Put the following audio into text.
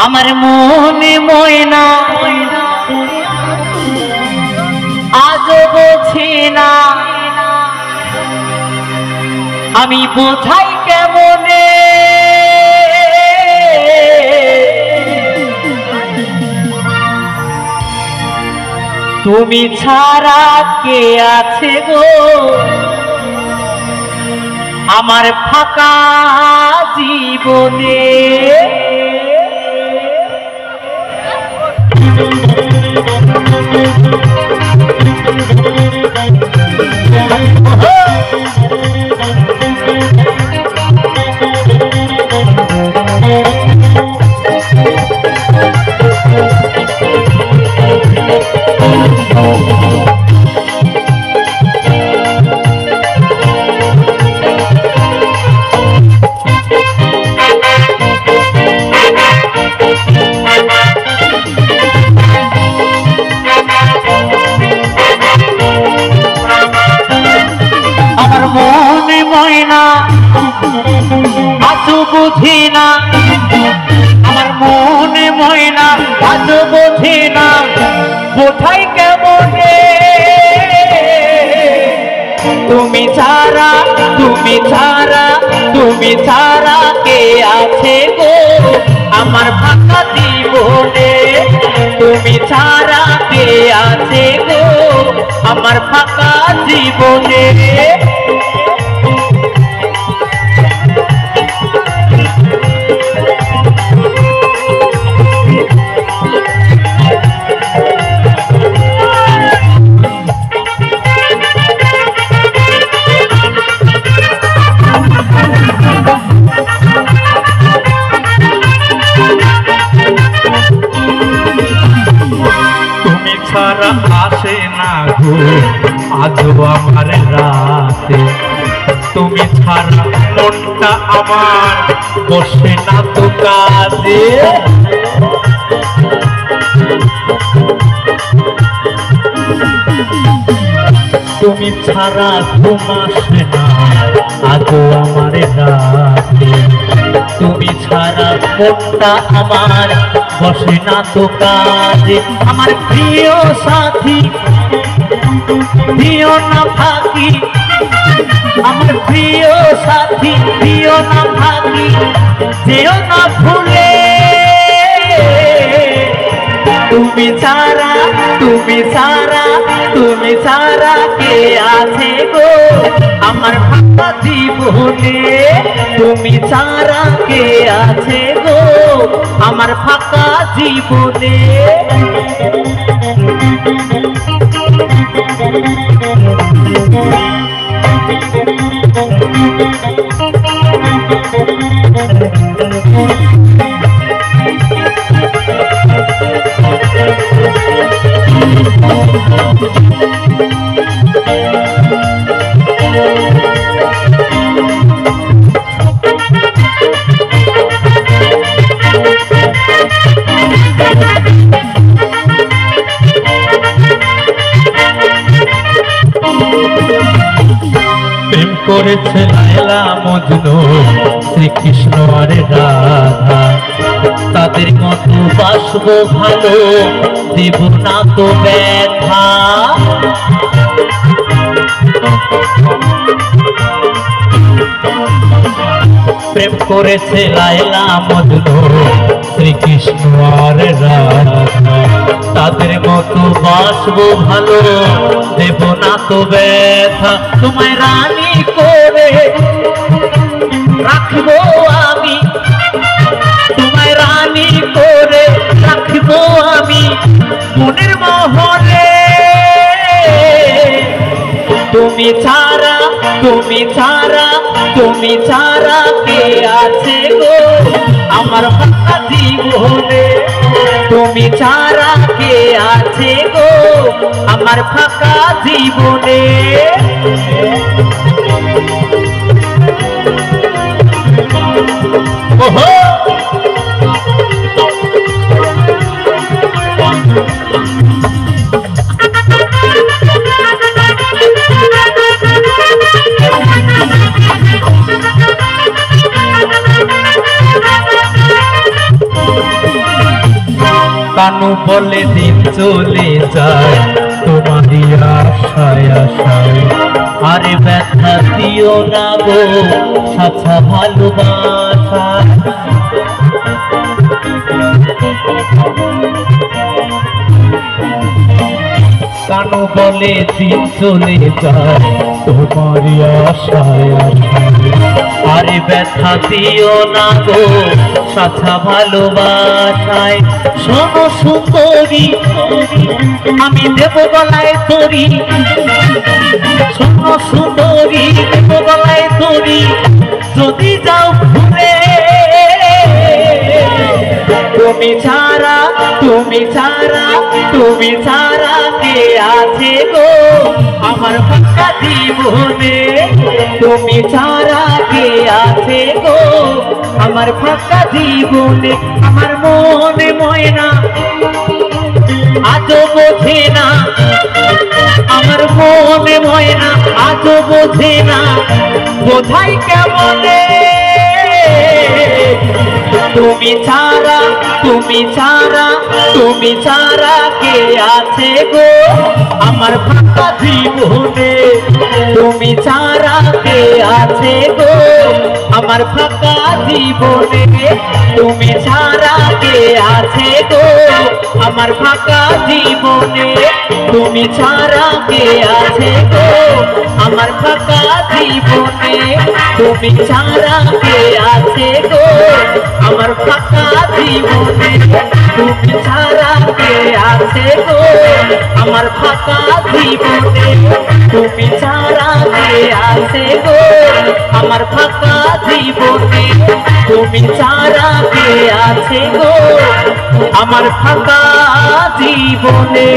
আমার মনে ময়না আজ বোঝে না আমি বোঝাই কেমনে তুমি ছাড়া কে আছে গো আমার ফাঁকা জীবনে আজ বুঝি না আমার মনে ময়না আজ বুঝি না বোঝাই কেমনে তুমি ছাড়া তুমি ছাড়া তুমি ছাড়া কে আছে গো আমার ফাঁকা জীবনে তুমি ছাড়া কে আছে গো আমার ফাঁকা জীবনে ছাড়া আসে না গো আজও আমার রাতে তুমি ছাড়া মনটা আমার বসে না তো কাজে তুমি ছাড়া ঘুম আসে না আজও আমার রাতে তুমি ছাড়া মনটা আমার বসে না তো কাজে আমার প্রিয় সাথী দিও না ফাঁকি আমার প্রিয় সাথী দিও না ফাঁকি যেও না ভুলে তুমি ছাড়া তুমি ছাড়া তুমি ছাড়া কে আছে গো আমার ফাঁকা জীবনে তুমি ছাড়া কে আছে গো আমার ফাঁকা জীবনে প্রেম করেছে লায়লা মজনু শ্রীকৃষ্ণ আর রাধা তাদের মতো বাসবো ভালো দেব না তো ব্যথা প্রেম করেছে লায়লা মজনু শ্রীকৃষ্ণ আর রাধা তাদের মতো বাসবো ভালো দেব না তো ব্যথা তোমায় রানী করে রাখবো আমি তোমায় রানী করে রাখবো আমি মনের মহলে তুমি ছাড়া তুমি ছাড়া তুমি ছাড়া কে আছে গো আমার ফাঁকা জীবনে তুমি ছাড়া কে আছে গো আমার ফাঁকা জীবনে ওহো কানু বলে দিন চলে যায় তোমারই আশায় আশায়, আরে ব্যথা দিও না গো সাথা ভালোবাসা। কানু বলে দিন চলে যায় তোমারই আশায় আশায়, আরে ব্যথা দিও না গো সাথা ভালোবাসায়। শোনো সুন্দরী আমি দেব গলায় তরি, শোনো সুন্দরী দেব গলায় তরি, যদি যাও ঘুরে। তুমি ছাড়া তুমি ছাড়া তুমি ছাড়া কে আছে গো আমার ফাঁকা জীবনে, তুমি ছাড়া কে আছে গো আমার ফাঁকা জীবনে। আমার মনে ময়না আজও বোঝে না, আমার মনে ময়না আজও বোঝে না, বোঝাই কেমনে। তুমি ছাড়া তুমি ছাড়া তুমি ছাড়া কে আছে গো আমার ফাঁকা জীবনে, তুমি ছাড়া কে আছে গো আমার ফাঁকা জীবনে, তুমি ছাড়া কে আছে গো আমার ফাঁকা জীবনে, তুমি ছাড়া কে আছে গো আমার ফাঁকা জীবনে, তুমি ছাড়া কে আছে গো আমার ফাঁকা জীবনে, তুমি ছাড়া কে আছে গো আমার ফাঁকা জীবনে, তুমি ছাড়া কে আছে গো আমার ফাঁকা জীবনে, তুমি ছাড়া কে আছে গো আমার ফাঁকা জীবনে।